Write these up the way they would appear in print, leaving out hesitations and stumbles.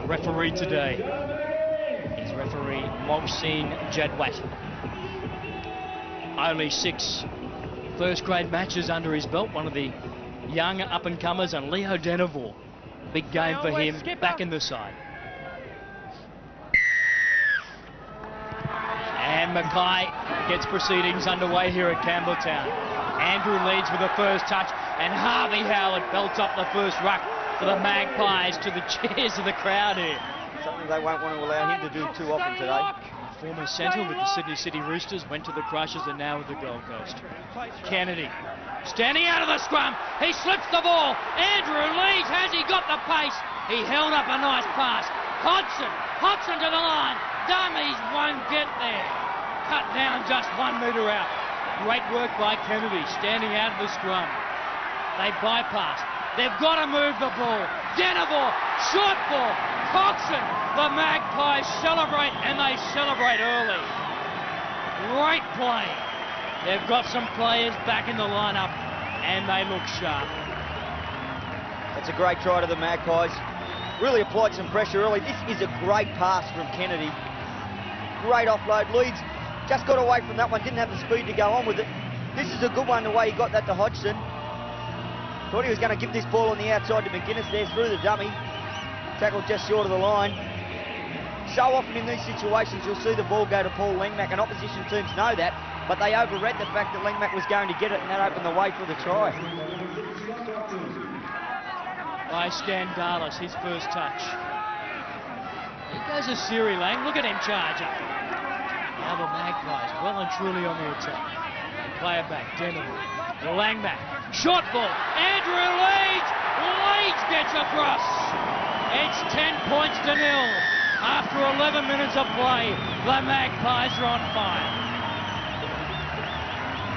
Referee today is referee Mohsin Jadwat. Only 6 first-grade matches under his belt. One of the young up-and-comers, and Leo Denevor. Big game for him, back in the side. And Mackay gets proceedings underway here at Campbelltown. Andrew leads with the first touch, and Harvey Howard belts up the first ruck for the Magpies, to the cheers of the crowd here. Something they won't want to allow him to do too often today. Former centre with the Sydney City Roosters, went to the Crushers and now with the Gold Coast. Kennedy standing out of the scrum. He slips the ball. Andrew leads. Has he got the pace? He held up a nice pass. Hodgson to the line. Dummies won't get there. Cut down just 1 metre out. Great work by Kennedy, standing out of the scrum. They bypass. They've got to move the ball. Denevor, short ball. Hodgson. The Magpies celebrate, and they celebrate early. Great play. They've got some players back in the lineup, and they look sharp. That's a great try to the Magpies. Really applied some pressure early. This is a great pass from Kennedy. Great offload. Leeds just got away from that one. Didn't have the speed to go on with it. This is a good one, the way he got that to Hodgson. Thought he was going to give this ball on the outside to McGuinness there through the dummy. Tackled just short of the line. So often in these situations you'll see the ball go to Paul Lengmack, and opposition teams know that, but they overread the fact that Lengmack was going to get it, and that opened the way for the try. By Scandalis, his first touch. He goes to Siri Lang. Look at him charge up. Now the Magpies well and truly on the attack. Player back, Denevor. Langmack. Short ball. Andrew Leeds. Leeds gets across. It's 10 points to 0. After 11 minutes of play, the Magpies are on fire.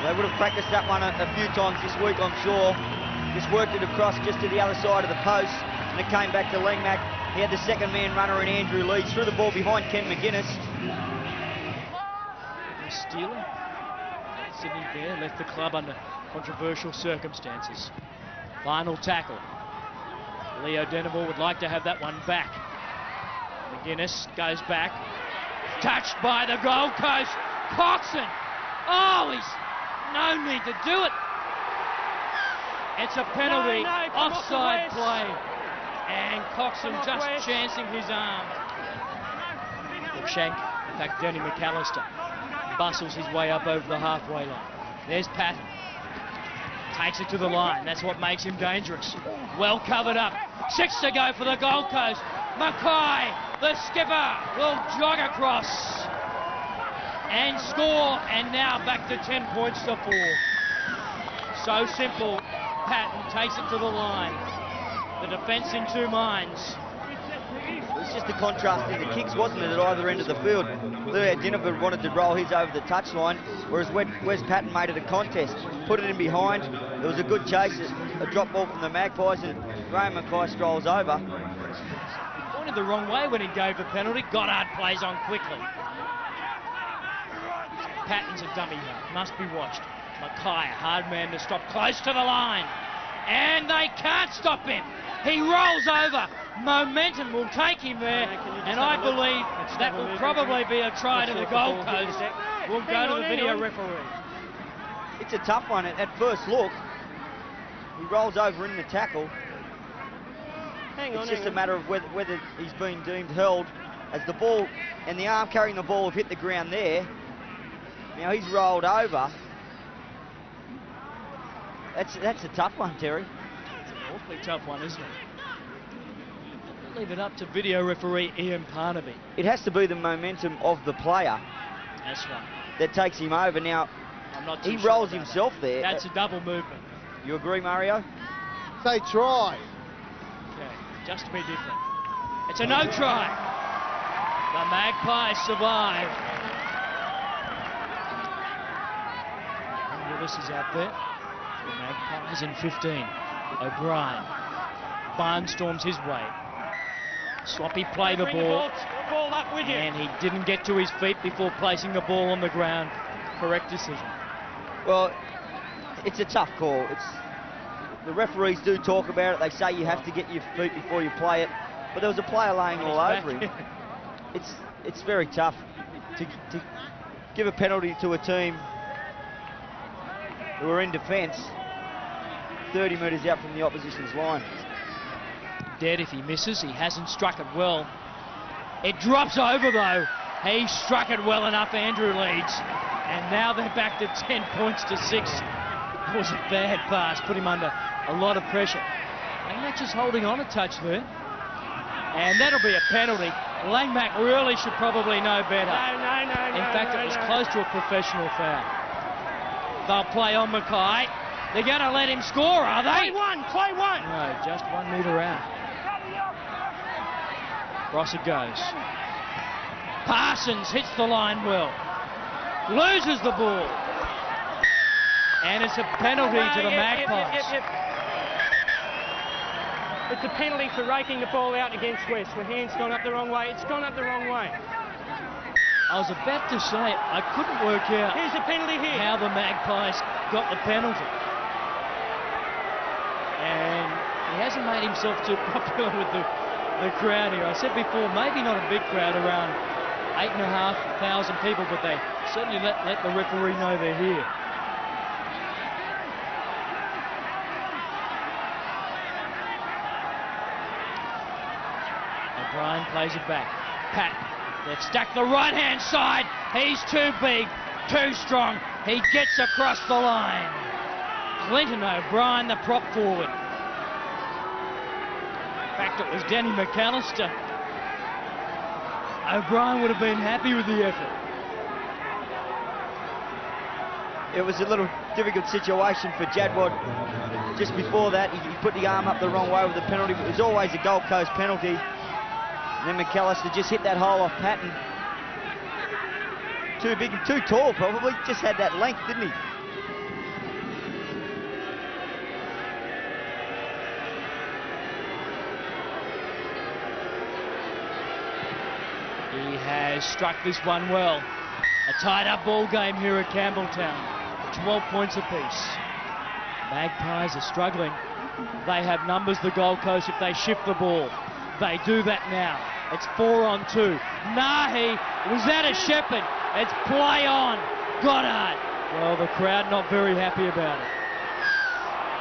They would have practiced that one a few times this week, I'm sure. Just worked it across just to the other side of the post, and it came back to Lengmack. He had the second man runner in Andrew Leeds, threw the ball behind Ken McGuinness. Steeler, Sydney Bear, left the club under controversial circumstances. Final tackle. Leo Denevor would like to have that one back. McGuinness goes back. Touched by the Gold Coast. Coxon. Oh, he's no need to do it. It's a penalty. Offside play. And Coxon just chancing his arm. Shank, in fact, Danny McAllister, bustles his way up over the halfway line. There's Patton. Takes it to the line. That's what makes him dangerous. Well covered up. 6 to go for the Gold Coast. Mackay, the skipper, will jog across and score, and now back to 10 points to 4. So simple. Patton takes it to the line. The defence in 2 minds. It's just a contrast in the kicks, wasn't it, at either end of the field? Leo Denevor wanted to roll his over the touchline, whereas Wes Patton made it a contest. Put it in behind. There was a good chase, a drop ball from the Magpies, and Graham Mackay strolls over. Pointed the wrong way when he gave the penalty. Goddard plays on quickly. Patton's a dummy mark, must be watched. Mackay, a hard man to stop, close to the line. And they can't stop him. He rolls over. Momentum will take him there, and I believe that will probably be a try to the Gold Coast. We'll go to the video referee. It's a tough one at first look. He rolls over in the tackle. It's just a matter of whether he's been deemed held, as the ball and the arm carrying the ball have hit the ground there. Now he's rolled over. That's a tough one, Terry. It's an awfully tough one, isn't it? We'll leave it up to video referee Ian Parnaby. It has to be the momentum of the player. That's right. That takes him over. Now, I'm not too he sure rolls about himself that. there. That's a double movement. You agree, Mario? Say try. Okay, just to be different. It's a no try. The Magpies survive. And Willis is out there. The Magpies in 15. O'Brien barnstorms his way. Sloppy play the ball. And he didn't get to his feet before placing the ball on the ground. Correct decision. Well, it's a tough call. The referees do talk about it. They say you have to get your feet before you play it. but there was a player laying all over him. It's very tough to give a penalty to a team who are in defence 30 metres out from the opposition's line. Dead if he misses. He hasn't struck it well. It drops over though. He struck it well enough, Andrew Leeds. And now they're back to 10 points to 6. It was a bad pass, put him under a lot of pressure. Langmack just holding on a touch there. And that'll be a penalty. Langmack really should probably know better. In fact, it was close to a professional foul. They'll play on Mackay. They're going to let him score, are they? Play one. No, just 1 metre out. Across it goes. Parsons hits the line well. Loses the ball. And it's a penalty to the Magpies. It's a penalty for raking the ball out against West. The hand's gone up the wrong way. It's gone up the wrong way. I was about to say, I couldn't work out Here's a penalty here. how the Magpies got the penalty. And he hasn't made himself too popular with the crowd here. I said before, maybe not a big crowd, around 8,500 people, but they certainly let the referee know they're here. O'Brien plays it back. Pat, they've stacked the right-hand side. He's too big, too strong. He gets across the line. Clinton O'Brien, the prop forward. In fact, it was Danny McAllister. O'Brien would have been happy with the effort. It was a little difficult situation for Jadwad. Just before that, he put the arm up the wrong way with the penalty. It was always a Gold Coast penalty. And then McAllister just hit that hole off Patton. Too big and too tall, probably. Just had that length, didn't he? He has struck this one well. A tied-up ball game here at Campbelltown. 12 points apiece. Magpies are struggling. They have numbers, the Gold Coast, if they shift the ball. They do that now. It's 4-on-2. Nahi, was that a Shepherd? It's play on. Goddard. Well, the crowd not very happy about it.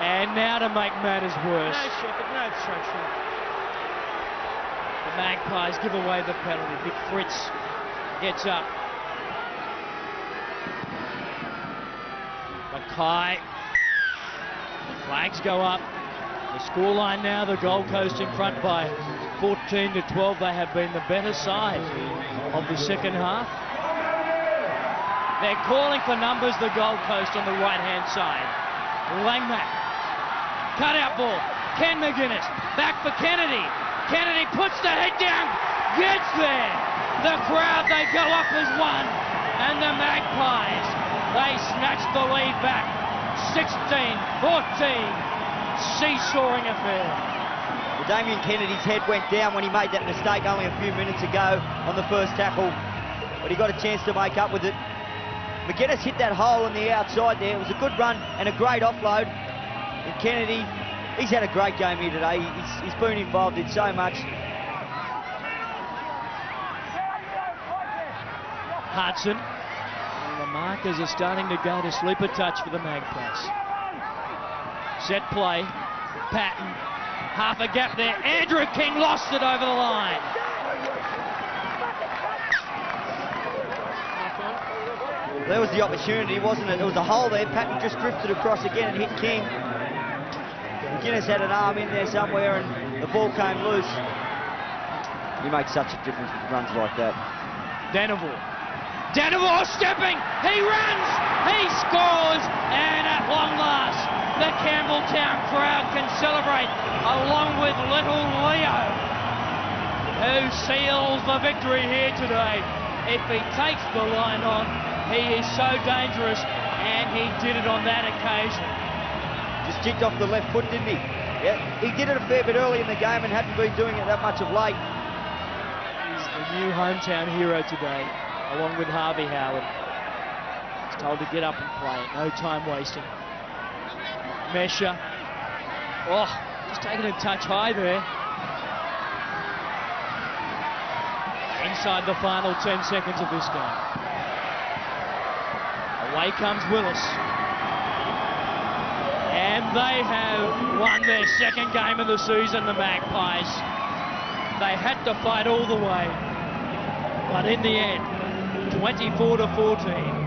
And now to make matters worse. No Shepherd, no obstruction. The Magpies give away the penalty. Big Fritz gets up. Mackay. The flags go up. The scoreline now, the Gold Coast in front by 14-12. They have been the better side of the second half. They're calling for numbers, the Gold Coast on the right-hand side. Langmack. Cut-out ball. Ken McGuinness. Back for Kennedy. Kennedy puts the head down. Gets there. The crowd, they go up as one. And the Magpies, they snatch the lead back. 16-14. Seesawing affair. Well, Damien Kennedy's head went down when he made that mistake only a few minutes ago on the first tackle, but he got a chance to make up with it. McGuinness hit that hole on the outside there. It was a good run and a great offload. And Kennedy, he's had a great game here today. He's been involved in so much. Hudson. And the markers are starting to go to sleeper touch for the Magpies. Set play. Patton. Half a gap there. Andrew King lost it over the line. There was the opportunity, wasn't it? There was a hole there. Patton just drifted across again and hit King. McGuinness had an arm in there somewhere and the ball came loose. He makes such a difference with runs like that. Danavor stepping. He runs. He scores. And at long last, the Campbelltown crowd can celebrate along with little Leo, who seals the victory here today. If he takes the line on, he is so dangerous, and he did it on that occasion. Just kicked off the left foot, didn't he? Yeah, he did it a fair bit early in the game and hadn't been doing it that much of late. He's the new hometown hero today, along with Harvey Howard. He's told to get up and play it, no time wasting. Mesha, oh, just taking a touch high there. inside the final 10 seconds of this game. Away comes Willis. And they have won their second game of the season, the Magpies. They had to fight all the way. But in the end, 24-14.